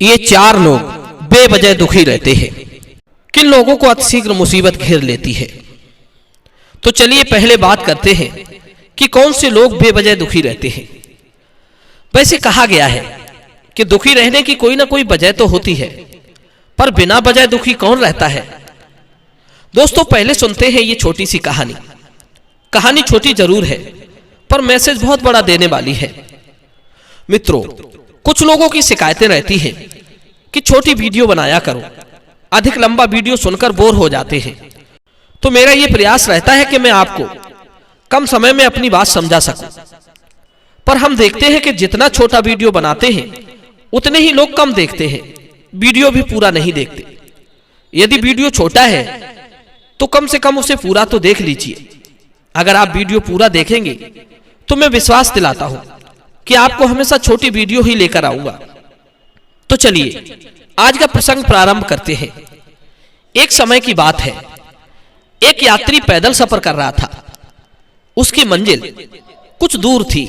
ये चार लोग बेवजह दुखी रहते हैं। किन लोगों को अतिशीघ्र मुसीबत घेर लेती है? तो चलिए पहले बात करते हैं कि कौन से लोग बेवजह दुखी रहते हैं। वैसे कहा गया है कि दुखी रहने की कोई ना कोई वजह तो होती है, पर बिना वजह दुखी कौन रहता है? दोस्तों, पहले सुनते हैं ये छोटी सी कहानी। कहानी छोटी जरूर है, पर मैसेज बहुत बड़ा देने वाली है। मित्रों, कुछ लोगों की शिकायतें रहती हैं कि छोटी वीडियो बनाया करो, अधिक लंबा वीडियो सुनकर बोर हो जाते हैं। तो मेरा यह प्रयास रहता है कि मैं आपको कम समय में अपनी बात समझा सकूं। पर हम देखते हैं कि जितना छोटा वीडियो बनाते हैं उतने ही लोग कम देखते हैं, वीडियो भी पूरा नहीं देखते। यदि वीडियो छोटा है तो कम से कम उसे पूरा तो देख लीजिए। अगर आप वीडियो पूरा देखेंगे तो मैं विश्वास दिलाता हूं कि आपको हमेशा छोटी वीडियो ही लेकर आऊंगा। तो चलिए आज का प्रसंग प्रारंभ करते हैं। एक समय की बात है, एक यात्री पैदल सफर कर रहा था। उसकी मंजिल कुछ दूर थी,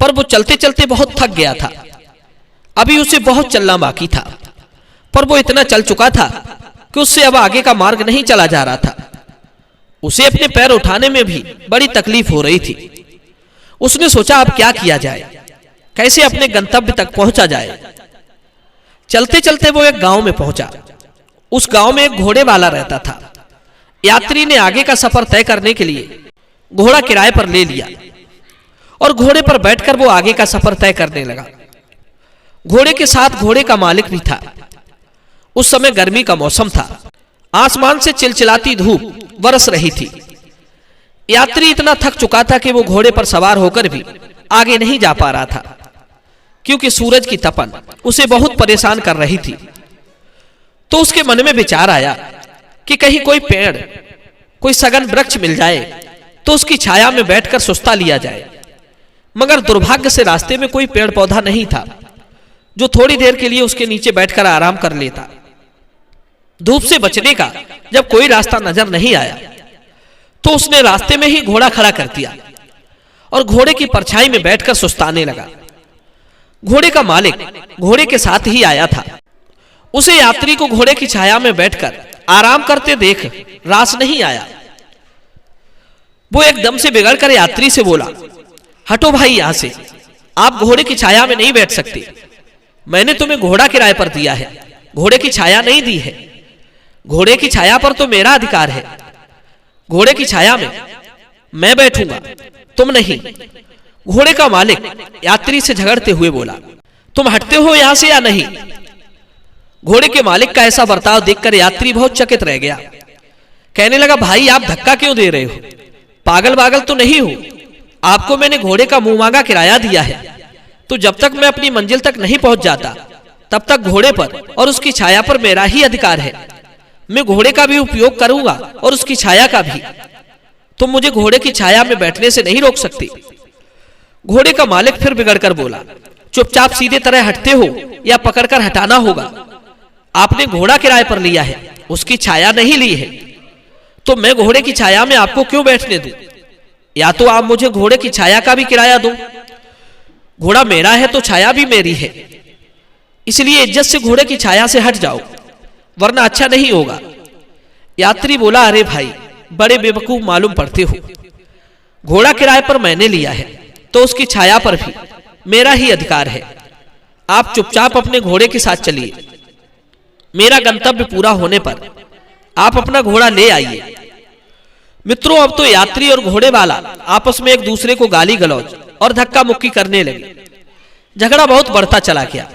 पर वो चलते चलते बहुत थक गया था। अभी उसे बहुत चलना बाकी था, पर वो इतना चल चुका था कि उससे अब आगे का मार्ग नहीं चला जा रहा था। उसे अपने पैर उठाने में भी बड़ी तकलीफ हो रही थी। उसने सोचा अब क्या किया जाए, कैसे अपने गंतव्य तक पहुंचा जाए। चलते चलते वो एक गांव में पहुंचा। उस गांव में एक घोड़े वाला रहता था। यात्री ने आगे का सफर तय करने के लिए घोड़ा किराए पर ले लिया और घोड़े पर बैठकर वो आगे का सफर तय करने लगा। घोड़े के साथ घोड़े का मालिक भी था। उस समय गर्मी का मौसम था। आसमान से चिलचिलाती धूप बरस रही थी। यात्री इतना थक चुका था कि वो घोड़े पर सवार होकर भी आगे नहीं जा पा रहा था, क्योंकि सूरज की तपन उसे बहुत परेशान कर रही थी। तो उसके मन में विचार आया कि कहीं कोई पेड़, कोई सघन वृक्ष मिल जाए तो उसकी छाया में बैठकर सुस्ता लिया जाए। मगर दुर्भाग्य से रास्ते में कोई पेड़ पौधा नहीं था जो थोड़ी देर के लिए उसके नीचे बैठकर आराम कर लेता। धूप से बचने का जब कोई रास्ता नजर नहीं आया तो उसने रास्ते में ही घोड़ा खड़ा कर दिया और घोड़े की परछाई में बैठकर सुस्ताने लगा। घोड़े का मालिक घोड़े के साथ ही आया था। उसे यात्री को घोड़े की छाया में बैठकर आराम करते देख रास नहीं आया। वो एकदम से बिगड़कर यात्री से बोला, हटो भाई यहां से, आप घोड़े की छाया में नहीं बैठ सकते। मैंने तुम्हें घोड़ा किराए पर दिया है, घोड़े की छाया नहीं दी है। घोड़े की छाया पर तो मेरा अधिकार है। घोड़े की छाया में मैं बैठूंगा, तुम नहीं। घोड़े का मालिक यात्री से झगड़ते हुए बोला, तुम हटते हो यहां से या नहीं? घोड़े के मालिक का ऐसा बर्ताव देखकर यात्री बहुत चकित रह गया। कहने लगा, भाई आप धक्का क्यों दे रहे हो? पागल पागल तो नहीं हो। आपको मैंने घोड़े का मुंह मांगा किराया दिया है, तो जब तक मैं अपनी मंजिल तक नहीं पहुंच जाता तब तक घोड़े पर और उसकी छाया पर मेरा ही अधिकार है। मैं घोड़े का भी उपयोग करूंगा और उसकी छाया का भी। तुम मुझे घोड़े की छाया में बैठने से नहीं रोक सकते। घोड़े का मालिक फिर बिगड़कर बोला, चुपचाप सीधे तरह हटते हो या पकड़कर हटाना होगा। आपने घोड़ा किराए पर लिया है, उसकी छाया नहीं ली है, तो मैं घोड़े की छाया में आपको क्यों बैठने दूं? या तो आप मुझे घोड़े की छाया का भी किराया दो। घोड़ा मेरा है तो छाया भी मेरी है, इसलिए इज्जत से घोड़े की छाया से हट जाओ, वरना अच्छा नहीं होगा। यात्री बोला, अरे भाई बड़े बेवकूफ मालूम पड़ते हो। घोड़ा किराए पर मैंने लिया है तो उसकी छाया पर भी मेरा ही अधिकार है। आप चुपचाप अपने घोड़े के साथ चलिए। मेरा गंतव्य पूरा होने पर आप अपना घोड़ा ले आइए। मित्रों, अब तो यात्री और घोड़े वाला आपस में एक दूसरे को गाली गलौज और धक्का मुक्की करने लगे। झगड़ा बहुत बढ़ता चला गया।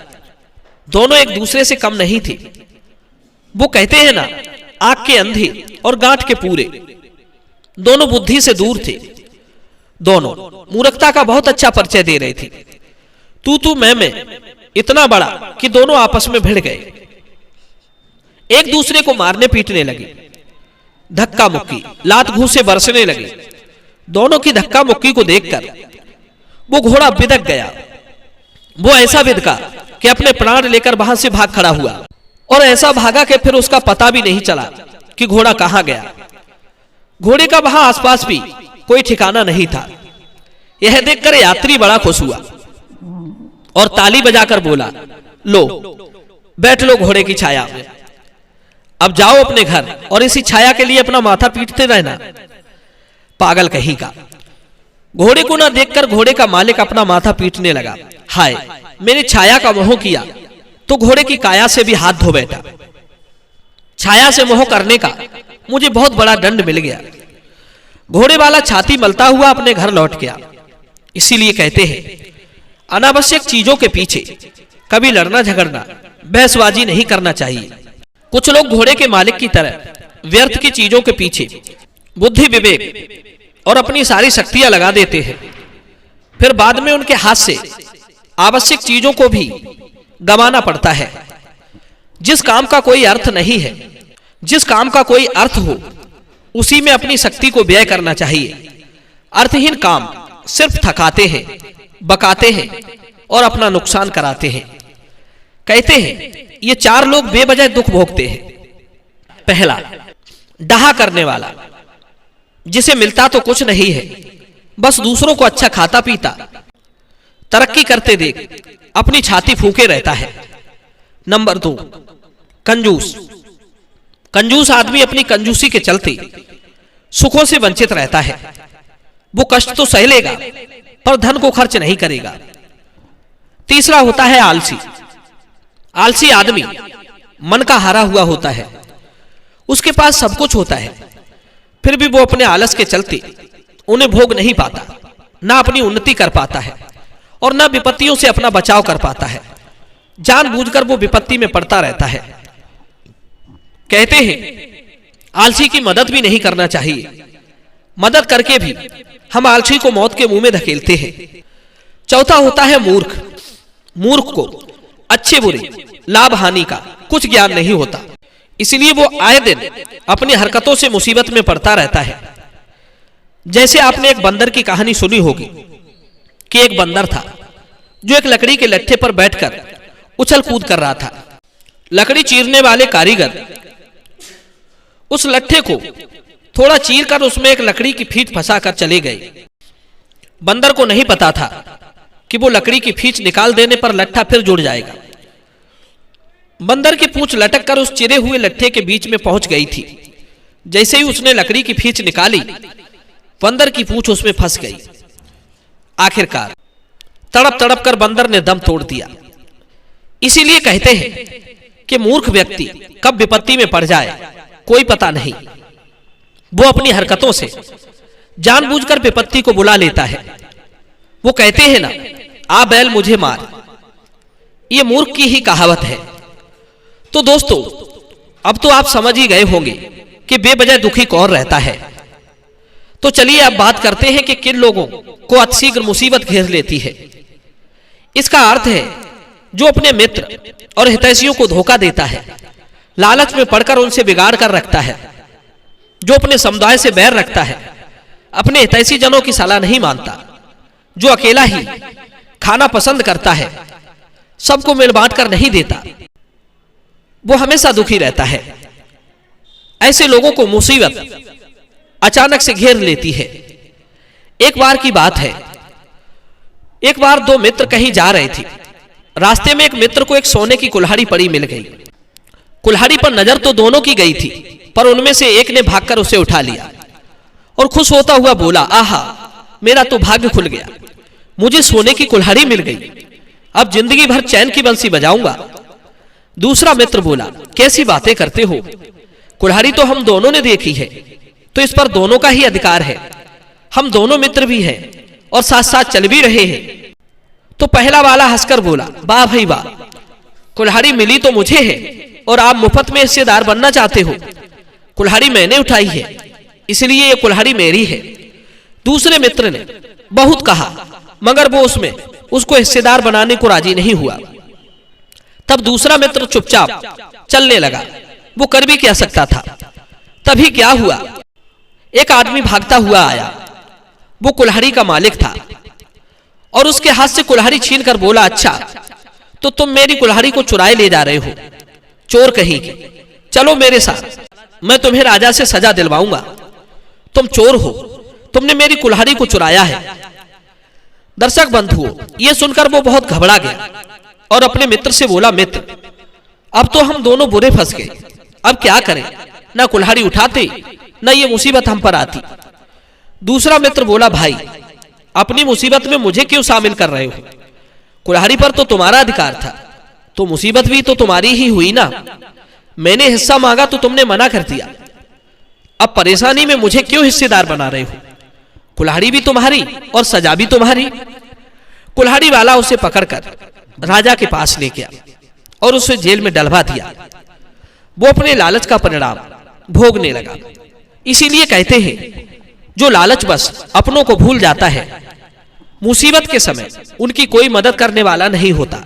दोनों एक दूसरे से कम नहीं थे। वो कहते हैं ना, आंख के अंधे और गांठ के पूरे। दोनों बुद्धि से दूर थे। दोनों मूर्खता का बहुत अच्छा परिचय दे रहे थे। तू मैं इतना बड़ा कि दोनों आपस में भिड़ गए। एक दूसरे को मारने पीटने लगे। धक्का मुक्की, लात घूंसे बरसने लगे। दोनों की धक्का मुक्की को देखकर वो घोड़ा बिदक गया। वो ऐसा बिदका कि अपने प्राण लेकर वहां से भाग खड़ा हुआ, और ऐसा भागा कि फिर उसका पता भी नहीं चला कि घोड़ा कहां गया। घोड़े का वहां आसपास भी कोई ठिकाना नहीं था। यह देखकर यात्री बड़ा खुश हुआ और ताली बजाकर बोला, लो बैठ लो घोड़े की छाया में, अब जाओ अपने घर और इसी छाया के लिए अपना माथा पीटते रहना। पागल कहीं का। घोड़े को ना देखकर घोड़े का मालिक अपना माथा पीटने लगा। हाय, मैंने छाया का मोह किया तो घोड़े की काया से भी हाथ धो बैठा। छाया से मोह करने का मुझे बहुत बड़ा दंड मिल गया। घोड़े वाला छाती मलता हुआ अपने घर लौट गया। इसीलिए कहते हैं, अनावश्यक चीजों के पीछे कभी लड़ना झगड़ना, बहसबाजी नहीं करना चाहिए। कुछ लोग घोड़े के मालिक की तरह व्यर्थ की चीजों के पीछे बुद्धि विवेक और अपनी सारी शक्तियां लगा देते हैं, फिर बाद में उनके हाथ से आवश्यक चीजों को भी गंवाना पड़ता है। जिस काम का कोई अर्थ नहीं है, जिस काम का कोई अर्थ हो, उसी में अपनी शक्ति को व्यय करना चाहिए। अर्थहीन काम सिर्फ थकाते हैं, बकाते हैं और अपना नुकसान कराते हैं। कहते हैं ये चार लोग बेवजह दुख भोगते हैं। पहला, डहा करने वाला, जिसे मिलता तो कुछ नहीं है, बस दूसरों को अच्छा खाता पीता, तरक्की करते देख अपनी छाती फूके रहता है। नंबर 2, कंजूस। कंजूस आदमी अपनी कंजूसी के चलते सुखों से वंचित रहता है। वो कष्ट तो सह लेगा पर धन को खर्च नहीं करेगा। तीसरा होता है आलसी। आलसी आदमी मन का हारा हुआ होता है। उसके पास सब कुछ होता है, फिर भी वो अपने आलस के चलते उन्हें भोग नहीं पाता, ना अपनी उन्नति कर पाता है और ना विपत्तियों से अपना बचाव कर पाता है। जानबूझकर वो विपत्ति में पड़ता रहता है। कहते हैं आलसी की मदद भी नहीं करना चाहिए। मदद करके भी हम आलसी को मौत के मुंह में धकेलते हैं। चौथा होता है मूर्ख। मूर्ख को अच्छे बुरे लाभ हानि का कुछ ज्ञान नहीं होता, इसलिए वो आए दिन अपनी हरकतों से मुसीबत में पड़ता रहता है। जैसे आपने एक बंदर की कहानी सुनी होगी कि एक बंदर था जो एक लकड़ी के लट्ठे पर बैठकर उछल कूद कर रहा था। लकड़ी चीरने वाले कारीगर उस लट्ठे को थोड़ा चीर कर उसमें एक लकड़ी की फीट फंसाकर चले गए। बंदर को नहीं पता था कि वो लकड़ी की फीट निकाल देने पर लट्ठा फिर जुड़ जाएगा। बंदर की पूंछ लटक कर उस चिरे हुए लट्ठे के बीच में पहुंच गई थी। जैसे ही उसने लकड़ी की फीट निकाली, बंदर की पूंछ उसमें फंस गई। आखिरकार तड़प तड़प कर बंदर ने दम तोड़ दिया। इसीलिए कहते हैं कि मूर्ख व्यक्ति कब विपत्ति में पड़ जाए कोई पता नहीं। वो अपनी हरकतों से जानबूझकर विपत्ति को बुला लेता है। वो कहते हैं ना, आ बैल मुझे मार, ये मूर्ख की ही कहावत है। तो दोस्तों, अब तो आप समझ ही गए होंगे कि बेवजह दुखी कौन रहता है। तो चलिए अब बात करते हैं कि किन लोगों को अतिशीघ्र मुसीबत घेर लेती है। इसका अर्थ है जो अपने मित्र और हितैषियों को धोखा देता है, लालच में पड़कर उनसे बिगाड़ कर रखता है, जो अपने समुदाय से बैर रखता है, अपने हितैषी जनों की सलाह नहीं मानता, जो अकेला ही खाना पसंद करता है, सबको मिल बांट कर नहीं देता, वो हमेशा दुखी रहता है। ऐसे लोगों को मुसीबत अचानक से घेर लेती है। एक बार की बात है, एक बार दो मित्र कहीं जा रहे थे। रास्ते में एक मित्र को एक सोने की कुल्हाड़ी पड़ी मिल गई। कुल्हाड़ी पर नजर तो दोनों की गई थी, पर उनमें से एक ने भागकर उसे उठा लिया और खुश होता हुआ बोला, आहा, मेरा तो भाग्य खुल गया, मुझे सोने की कुल्हाड़ी मिल गई, अब जिंदगी भर चैन की बंसी बजाऊंगा। दूसरा मित्र बोला, कैसी बातें करते हो, कुल्हाड़ी तो हम दोनों ने देखी है, तो इस पर दोनों का ही अधिकार है। हम दोनों मित्र भी हैं और साथ साथ चल भी रहे हैं। तो पहला वाला हंसकर बोला, वाह भाई वाह, कुल्हाड़ी मिली तो मुझे है और आप मुफ्त में हिस्सेदार बनना चाहते हो। कुल्हाड़ी मैंने उठाई है, इसलिए ये कुल्हाड़ी मेरी है। दूसरे मित्र ने बहुत कहा, मगर वो उसको हिस्सेदार बनाने को राजी नहीं हुआ। तब दूसरा मित्र चुपचाप चलने लगा। वो कर भी क्या सकता था। तभी क्या हुआ, एक आदमी भागता हुआ आया। वो कुल्हाड़ी का मालिक था और उसके हाथ से कुल्हाड़ी छीनकर बोला, अच्छा तो तुम मेरी कुल्हाड़ी को चुराए ले जा रहे हो, चोर कहीं के, चलो मेरे साथ, मैं तुम्हें राजा से सजा दिलवाऊंगा। तुम चोर हो, तुमने मेरी कुल्हाड़ी को चुराया है। दर्शक बंधुओं, यह सुनकर वो बहुत घबरा गया और अपने मित्र से बोला, मित्र अब तो हम दोनों बुरे फंस गए, अब क्या करें, ना कुल्हाड़ी उठाते न ये मुसीबत हम पर आती। दूसरा मित्र बोला, भाई अपनी मुसीबत में मुझे क्यों शामिल कर रहे हो, कुल्हाड़ी पर तो तुम्हारा अधिकार था, तो मुसीबत भी तो तुम्हारी ही हुई ना। मैंने हिस्सा मांगा तो तुमने मना कर दिया, अब परेशानी में मुझे क्यों हिस्सेदार बना रहे हो, कुल्हाड़ी भी तुम्हारी और सजा भी तुम्हारी। कुल्हाड़ी वाला उसे पकड़कर राजा के पास ले गया और उसे जेल में डलवा दिया। वो अपने लालच का परिणाम भोगने लगा। इसीलिए कहते हैं, जो लालच बस अपनों को भूल जाता है, मुसीबत के समय उनकी कोई मदद करने वाला नहीं होता।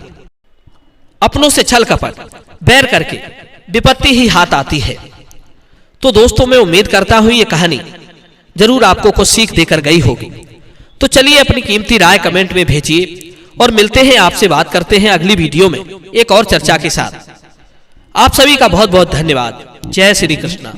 अपनों से छल कपट बैर करके विपत्ति ही हाथ आती है। तो दोस्तों, मैं उम्मीद करता हूं ये कहानी जरूर आपको कुछ सीख देकर गई होगी। तो चलिए अपनी कीमती राय कमेंट में भेजिए और मिलते हैं, आपसे बात करते हैं अगली वीडियो में एक और चर्चा के साथ। आप सभी का बहुत बहुत धन्यवाद। जय श्री कृष्ण।